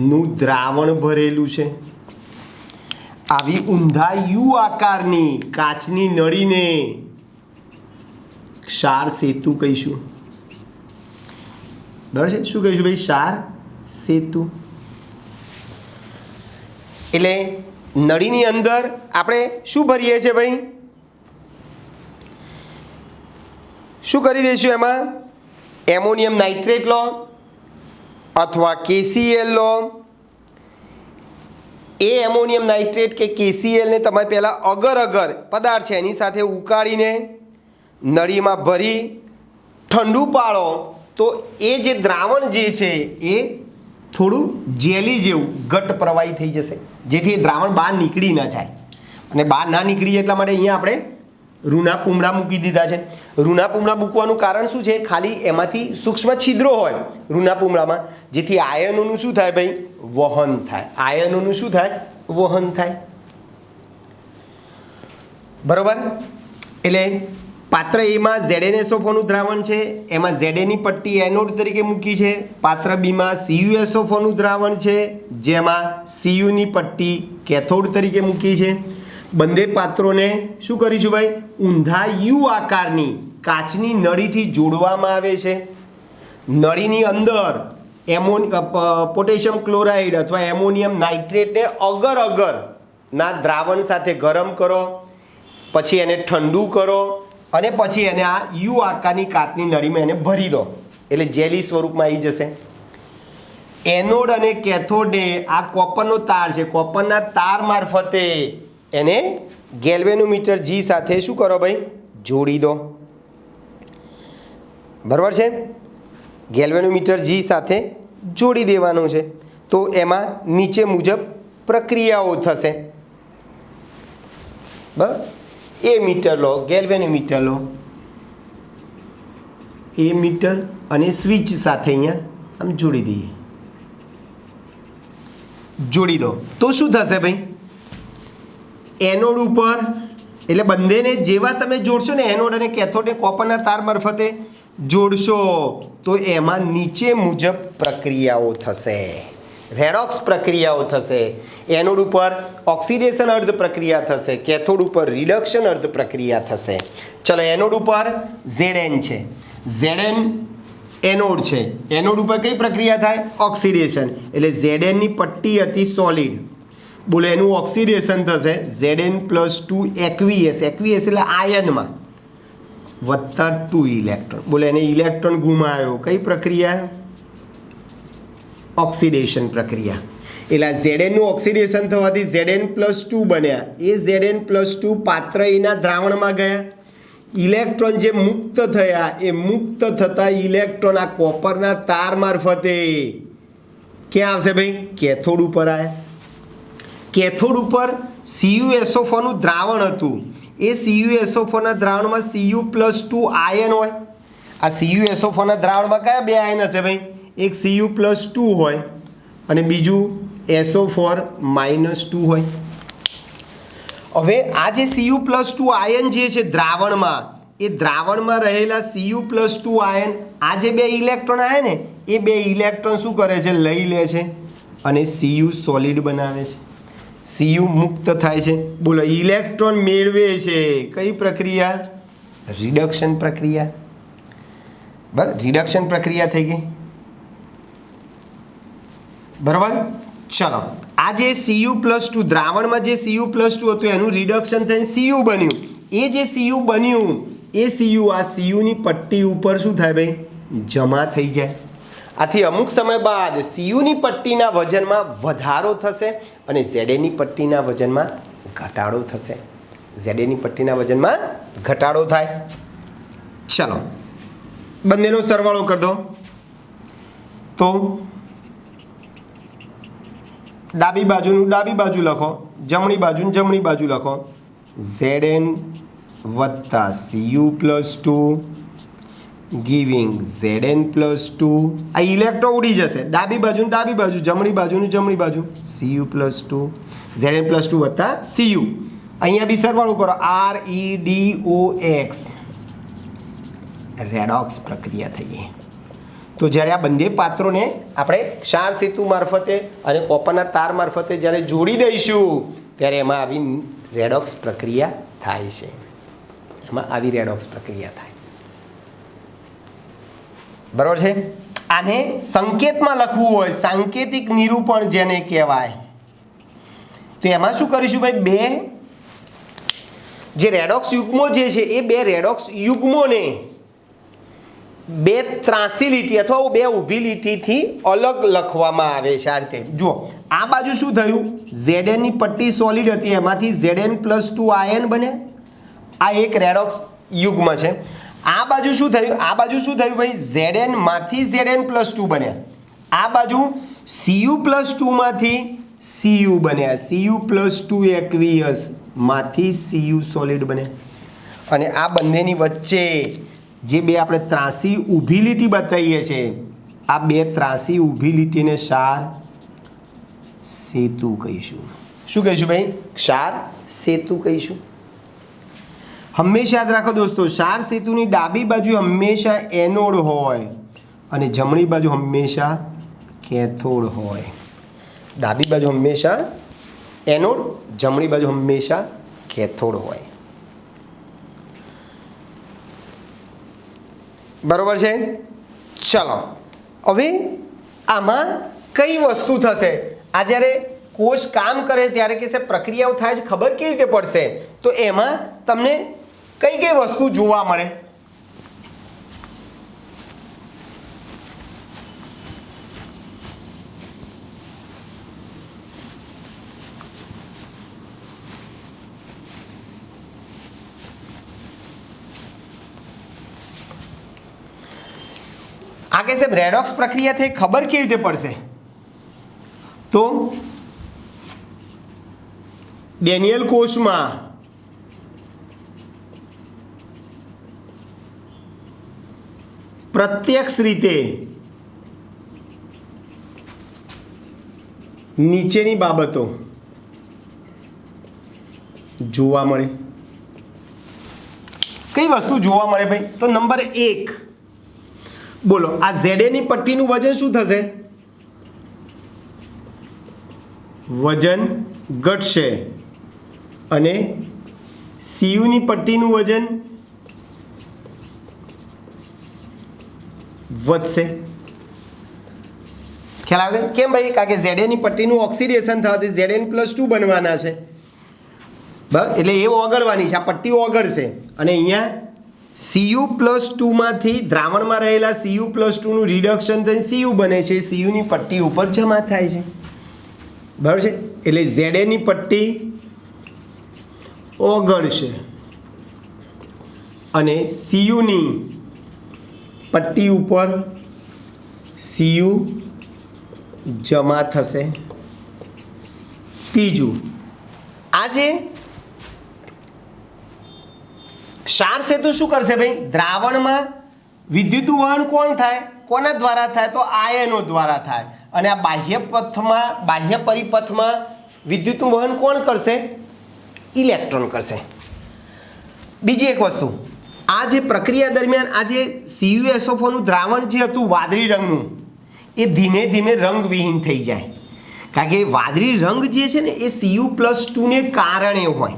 નું દ્રાવણ ભરેલું છે. આવી ઊંધા યુ આકારની કાચની નળીને ક્ષાર સેતુ કહીશું. બરાબર છે? શું કહીશું ભાઈ? ક્ષાર સેતુ. એટલે નળીની અંદર આપણે શું ભરીએ છીએ ભાઈ? શું કરી દઈશું એમાં? એમોનિયમ નાઇટ્રેટ લો અથવા KCl લો. એ એમોનિયમ નાઇટ્રેટ કે KCl ને તમે પહેલાં અગર પદાર્થ છે એની સાથે ઉકાળીને નળીમાં ભરી ઠંડુ પાડો તો એ જે દ્રાવણ જે છે એ થોડું જેલી જેવું ઘટ પ્રવાહી થઈ જશે, જેથી એ દ્રાવણ બહાર નીકળી ન જાય. અને બહાર ના નીકળી એટલા માટે અહીંયા આપણે રૂના પૂમડા મૂકી દીધા છે. રૂના પૂમડા મૂકવાનું કારણ શું છે? ખાલી એમાંથી સૂક્ષ્મ છિદ્રો હોય રૂના પૂમડામાં, જેથી આયનોનું શું થાય ભાઈ? વહન થાય. આયનોનું શું થાય? વહન થાય. બરોબર? એટલે પાત્ર એમાં ZnSO4 નું દ્રાવણ છે, એમાં Zn ની પટ્ટી એનોડ તરીકે મૂકી છે. પાત્ર બીમાં CuSO4 નું દ્રાવણ છે, જેમાં Cu ની પટ્ટી કેથોડ તરીકે મૂકી છે. બંને પાત્રોને શું કરીશું ભાઈ? ઊંધા યુ આકારની કાચની નળીથી જોડવામાં આવે છે. નળીની અંદર પોટેશિયમ ક્લોરાઇડ અથવા એમોનિયમ નાઇટ્રેટને અગરના દ્રાવણ સાથે ગરમ કરો, પછી એને ઠંડુ કરો અને પછી એને આ યુ આકારની કાચની નળીમાં એને ભરી દો એટલે જેલી સ્વરૂપમાં આવી જશે. એનોડ અને કેથોડને આ કોપરનો તાર છે, કોપરના તાર મારફતે એને ગેલ્વેનોમીટર G સાથે શું કરો ભાઈ? જોડી દો. બરાબર છે? ગેલ્વેનોમીટર G સાથે જોડી દેવાનું છે. તો એમાં નીચે મુજબ પ્રક્રિયાઓ થશે. બરાબર? એ મીટર લો, ગેલ્વેનોમીટર લો, એ મીટર અને સ્વિચ સાથે અહીંયા આમ જોડી દઈએ. જોડી દો તો શું થશે ભાઈ? એનોડ ઉપર એટલે બંનેને જેવા તમે જોડશો ને, એનોડ અને કેથોડને કોપરના તાર મારફતે જોડશો તો એમાં નીચે મુજબ પ્રક્રિયાઓ થશે. રેડોક્સ પ્રક્રિયાઓ થશે. એનોડ ઉપર ઓક્સિડેશન અર્ધ પ્રક્રિયા થશે, કેથોડ ઉપર રિડક્શન અર્ધ પ્રક્રિયા થશે. ચલો, એનોડ ઉપર Zn છે, Zn એનોડ છે, એનોડ ઉપર કઈ પ્રક્રિયા થાય? ઓક્સિડેશન. એટલે Zn ની પટ્ટી હતી સોલિડ, બોલો એનું ઓક્સિડેશન થશે Zn+2 એક્વિયસ. એક્વિયસ એટલે આયનમાં વત્તા 2 ઇલેક્ટ્રોન. બોલો એને ઇલેક્ટ્રોન ગુમાવ્યો. કઈ પ્રક્રિયા? ઓક્સિડેશન પ્રક્રિયા. એટલે Zn નું ઓક્સિડેશન થવાથી Zn+2 બન્યા. એ Zn+2 પાત્ર એના દ્રાવણમાં ગયા. ઇલેક્ટ્રોન જે મુક્ત થયા એ મુક્ત થતા ઇલેક્ટ્રોન આ કોપરના તાર મારફતે ક્યાં આવશે ભાઈ? કેથોડ ઉપર આવ્યા. કેથોડ ઉપર CuSO4 નું દ્રાવણ હતું. એ CuSO4 ના દ્રાવણમાં Cu+2 આયન હોય. આ CuSO4 ના દ્રાવણમાં કયા બે આયન હશે ભાઈ? એક Cu+2 હોય અને બીજું SO4-2 હોય. હવે આ જે Cu+2 આયન જે છે દ્રાવણમાં, એ દ્રાવણમાં રહેલા Cu+2 આયન આ જે બે ઇલેક્ટ્રોન આવ્યા ને એ બે ઇલેક્ટ્રોન શું કરે છે? લઈ લે છે અને Cu સોલિડ બનાવે છે. Cu મુક્ત થાય છે. બોલો, ઇલેક્ટ્રોન મેળવે છે. કઈ પ્રક્રિયા? રિડક્શન પ્રક્રિયા. બસ, રિડક્શન પ્રક્રિયા થઈ ગઈ. બરાબર. ચલો, આ જે Cu+2 દ્રાવણમાં જે Cu+2 હતું એનું રિડક્શન થઈને Cu બન્યું. એ જે Cu બન્યું એ Cu આ Cuની પટ્ટી ઉપર શું થાય ભાઈ? જમા થઈ જાય. આથી અમુક સમય બાદ Cuની પટ્ટીના વજનમાં વધારો થશે અને Zaની પટ્ટીના વજનમાં ઘટાડો થશે. Zaની પટ્ટીના વજનમાં ઘટાડો થાય. ચલો, બંનેનો સરવાળો કરી દો. તો ડાબી બાજુનું ડાબી બાજુ લખો, જમણી બાજુનું જમણી બાજુ લખો. Zn વત્તા Cu+2 ગિવિંગ Zn+2. આ ઇલેક્ટ્રોન ઉડી જશે. ડાબી બાજુનું ડાબી બાજુ, જમણી બાજુનું જમણી બાજુ. Cu+2 Zn+2 વત્તા Cu. અહીંયા બી સરવાળો કરો. REDOX રેડોક્સ પ્રક્રિયા થઈ. તો જ્યારે આ બંને પાત્રોને આપણે ક્ષાર સેતુ મારફતે અને કોપરના તાર મારફતે જ્યારે જોડી દઈશું ત્યારે એમાં આવી રેડોક્સ પ્રક્રિયા થાય છે. એમાં આવી રેડોક્સ પ્રક્રિયા થાય. બરાબર છે. આને સંકેતમાં લખવું હોય, સાંકેતિક નિરૂપણ જેને કહેવાય, તો એમાં શું કરીશું ભાઈ? બે જે રેડોક્સ યુગ્મો જે છે એ બે રેડોક્સ યુગ્મોને બે ત્રાસી લીટી અથવા બે ઊભી લીટીથી અલગ લખવામાં આવે છે. આ રીતે જુઓ, આ બાજુ શું થયું? Zn ની પટ્ટી સોલિડ હતી, એમાંથી Zn+2 આયન બને. આ એક રેડોક્સ યુગ્મ છે. આ બાજુ શું થયું? આ બાજુ શું થયું ભાઈ? Zn માંથી Zn+2 બન્યા. આ બાજુ Cu+2 માંથી Cu બન્યા. Cu+2 એક્વિયસ માંથી Cu સોલિડ બન્યા. અને આ બંનેની વચ્ચે જે બે આપણે ત્રાસી ઊભી લીટી બતાવીએ છીએ, આ બે ત્રાસી ઊભી લીટીને ક્ષાર સેતુ કહીશું. શું કહીશું ભાઈ? ક્ષાર સેતુ કહીશું. હંમેશા યાદ રાખો દોસ્તો, ક્ષાર સેતુની ડાબી બાજુ હંમેશા એનોડ હોય અને જમણી બાજુ હંમેશા કેથોડ હોય. ડાબી બાજુ હંમેશા એનોડ, જમણી બાજુ હંમેશા કેથોડ હોય. બરોબર છે. ચલો, હવે આમાં કઈ વસ્તુ થશે? આ જ્યારે કોષ કામ કરે ત્યારે કે પ્રક્રિયાઓ થાય છે, ખબર કેવી રીતે પડશે? તો એમાં તમને કઈ કઈ વસ્તુ જોવા મળે? આ કે સાહેબ રેડોક્સ પ્રક્રિયા થઈ, ખબર કેવી રીતે પડશે? તો ડેનિયલ કોષમાં પ્રત્યક્ષ રીતે નીચેની બાબતો જોવા મળે. કઈ વસ્તુ જોવા મળે ભાઈ? તો નંબર 1, બોલો, આ Zaની પટ્ટીનું વજન શું થશે? વજન ઘટશે અને Cuની પટ્ટીનું વજન વધશે. ખ્યાલ આવે? કેમ ભાઈ? કારણ કે Zaની પટ્ટીનું ઓક્સિડેશન થવાથી Zn+2 બનવાના છે. બરાબર, એટલે એ ઓગળવાની છે, આ પટ્ટી ઓગળશે અને અહીંયા Cu+2 માંથી દ્રાવણમાં રહેલા Cu+2 નું રિડક્શન થઈને Cu બને છે. Cuની પટ્ટી ઉપર જમા થાય છે. બરાબર છે. એટલે Zaની પટ્ટી ઓગળશે અને Cuની પટ્ટી ઉપર Cu જમા થશે. ત્રીજું, આજે ક્ષાર સેતુ શું કરશે ભાઈ? દ્રાવણમાં વિદ્યુત વહન કોણ થાય? કોના દ્વારા થાય? તો આયનો દ્વારા થાય. અને આ બાહ્ય પરિપથમાં વિદ્યુતનું વહન કોણ કરશે? ઇલેક્ટ્રોન કરશે. બીજી એક વસ્તુ, આ જે પ્રક્રિયા દરમિયાન આ જે CuSO4 નું દ્રાવણ જે હતું વાદળી રંગનું, એ ધીમે ધીમે રંગવિહીન થઈ જાય. કારણ કે વાદળી રંગ જે છે ને એ Cu+2 ને કારણે હોય.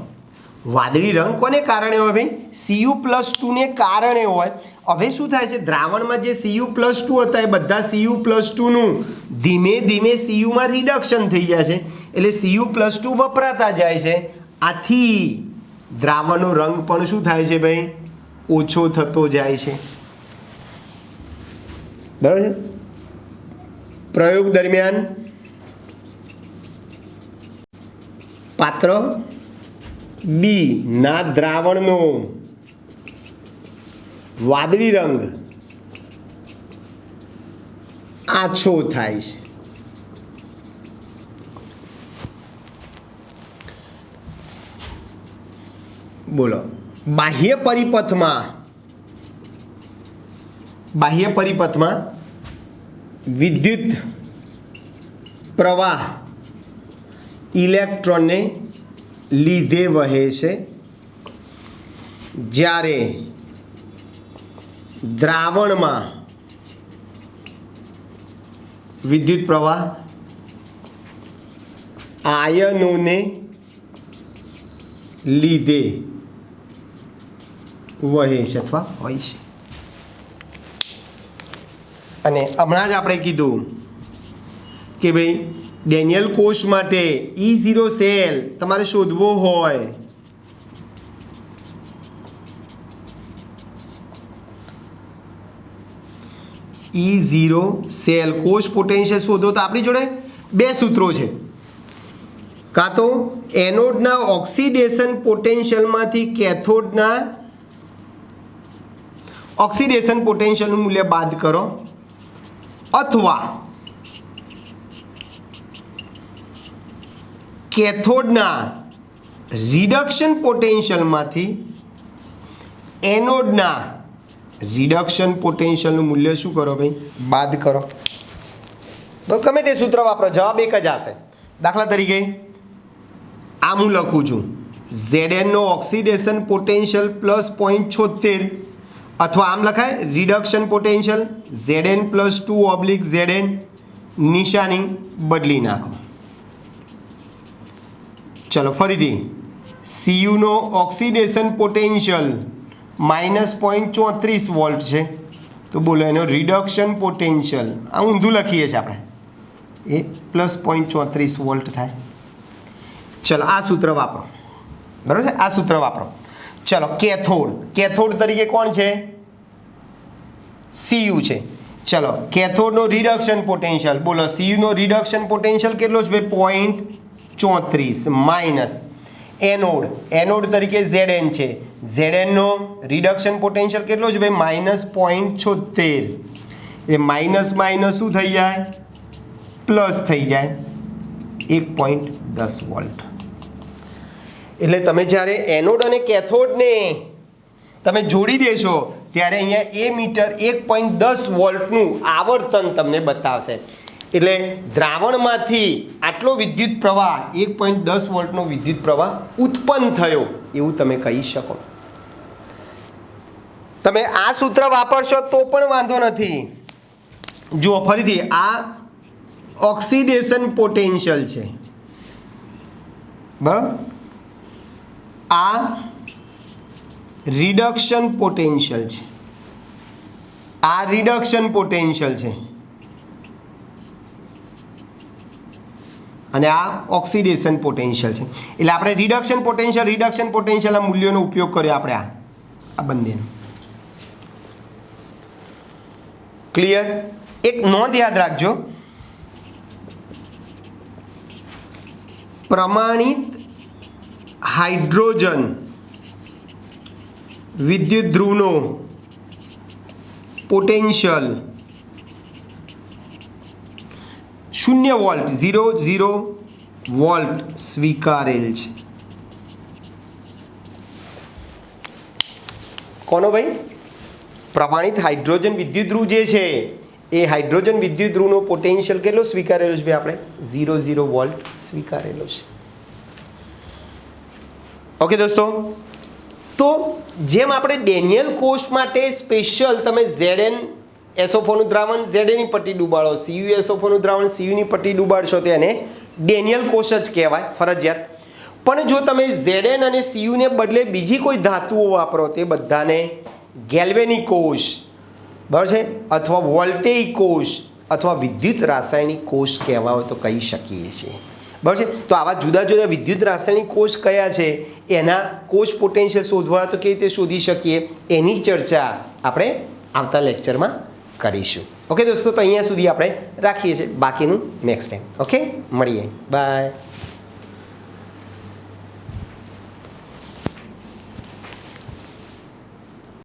વાદળી રંગ કોને કારણે હોય ભાઈ? Cu+2 ને કારણે હોય. હવે શું થાય છે, દ્રાવણમાં જે Cu+2 હતા એ બધા Cu+2 નું ધીમે ધીમે Cu માં રિડક્શન થઈ જાય છે, એટલે Cu+2 વપરાતા જાય છે. આથી દ્રાવણનો રંગ પણ શું થાય છે ભાઈ? ઓછો થતો જાય છે. બરાબર છે. પ્રયોગ દરમિયાન પાત્ર બી ના દ્રાવણનો વાદળી રંગ આછો થાય છે. બોલો, બાહ્ય પરિપથમાં વિદ્યુત પ્રવાહ ઇલેક્ટ્રોનને લીધે વહે છે, જ્યારે દ્રાવણમાં વિદ્યુત પ્રવાહ આયનોને લીધે વહે છે અથવા હોય છે. અને હમણાં જ આપણે કીધું કે ભાઈ ડેનિયલ કોષ માટે E0 સેલ તમારે શોધવો હોય E0 સેલ કોષ પોટેન્શિયલ શોધો તો આપણી જોડે બે સૂત્રો છે. કાં તો એનોડના ઓક્સિડેશન પોટેન્શિયલમાંથી કેથોડના ઓક્સિડેશન પોટેન્શિયલનું મૂલ્ય બાદ કરો, અથવા કેથોડના રિડક્શન પોટેન્શિયલમાંથી એનોડના રિડક્શન પોટેન્શિયલનું મૂલ્ય શું કરો ભાઈ? બાદ કરો. તો ગમે તે સૂત્ર વાપરો, જવાબ એક જ આવશે. દાખલા તરીકે આ હું લખું છું Zn નો ઓક્સિડેશન પોટેન્શિયલ +0.76, અથવા આમ લખાય રિડક્શન પોટેન્શિયલ Zn+2/Zn, નિશાની બદલી નાખો. ચલો ફરીથી, Cu નો ઓક્સિડેશન પોટેન્શિયલ -0.34 વોલ્ટ છે, તો બોલો એનો રિડક્શન પોટેન્શિયલ આ ઊંધું લખીએ છીએ આપણે, એ +0.34 વોલ્ટ થાય. ચલો આ સૂત્ર વાપરો. બરાબર છે, આ સૂત્ર વાપરો. ચલો કેથોડ તરીકે કોણ છે? Cu છે. ચલો કેથોડનો રિડક્શન પોટેન્શિયલ બોલો. Cu નો રિડક્શન પોટેન્શિયલ કેટલો છે ભાઈ? 0.34 માઇનસ એનોડ તરીકે Zn છે. Zn નો રિડક્શન પોટેન્શિયલ કેટલો છે ભાઈ? -0.76. એ માઇનસ શું થઈ જાય? પ્લસ થઈ જાય 1.10 વોલ્ટ. એટલે તમે જ્યારે એનોડ અને કેથોડને તમે જોડી દેશો ત્યારે અહીંયા એ મીટર 1.10 વોલ્ટનું આવર્તન તમને બતાવશે. એટલે દ્રાવણમાંથી આટલો વિદ્યુત પ્રવાહ 1.10 વોલ્ટનો વિદ્યુત પ્રવાહ ઉત્પન્ન થયો એવું તમે કહી શકો. તમે આ સૂત્ર વાપરશો તો પણ વાંધો નથી. જુઓ ફરીથી, આ ઓક્સિડેશન પોટેન્શિયલ છે, બરાબર? આ રિડક્શન પોટેન્શિયલ છે, આ રિડક્શન પોટેન્શિયલ છે, અને આ ઓક્સિડેશન પોટેન્શિયલ છે. એટલે આપણે રિડક્શન પોટેન્શિયલના મૂલ્યોનો ઉપયોગ કર્યો આપણે આ બંનેનો. ક્લિયર? એક નોંધ યાદ રાખજો, પ્રમાણિત હાઇડ્રોજન વિદ્યુત ધ્રુવનો પોટેન્શિયલ 0 વોલ્ટ 0 વોલ્ટ સ્વીકારેલ છે. કોનો ભાઈ? પ્રમાણિત હાઇડ્રોજન વિદ્યુત ધ્રુવ જે છે એ હાઇડ્રોજન વિદ્યુત ધ્રુવનો પોટેન્શિયલ કેટલો સ્વીકારેલો છે ભાઈ? આપણે 0 વોલ્ટ સ્વીકારેલો છે. ઓકે દોસ્તો, તો જેમ આપણે ડેનિયલ કોષ માટે સ્પેશિયલ તમે Zn SO4 નું દ્રાવણ Zn ની પટ્ટી ડૂબાડો, CuSO4 નું દ્રાવણ Cu ની પટ્ટી ડૂબાડશો તો એને ડેનિયલ કોષ જ કહેવાય ફરજિયાત. પણ જો તમે Zn અને Cu ને બદલે બીજી કોઈ ધાતુઓ વાપરો તે બધાને ગેલ્વેનિક કોષ બરાબર છે અથવા વોલ્ટેઇક કોષ અથવા વિદ્યુત રાસાયણિક કોષ કહેવા હોય તો કહી શકીએ છીએ બરાબર છે તો આવા જુદા જુદા વિદ્યુત રાસાયણિક કોષ કયા છે એના કોષ પોટેન્શિયલ શોધવા તો કેવી રીતે શોધી શકીએ એની ચર્ચા આપણે આવતા લેક્ચરમાં કરીશું ઓકે દોસ્તો તો અહીંયા સુધી આપણે રાખીએ છીએ બાકીનું નેક્સ્ટ ટાઈમ ઓકે મળીએ બાય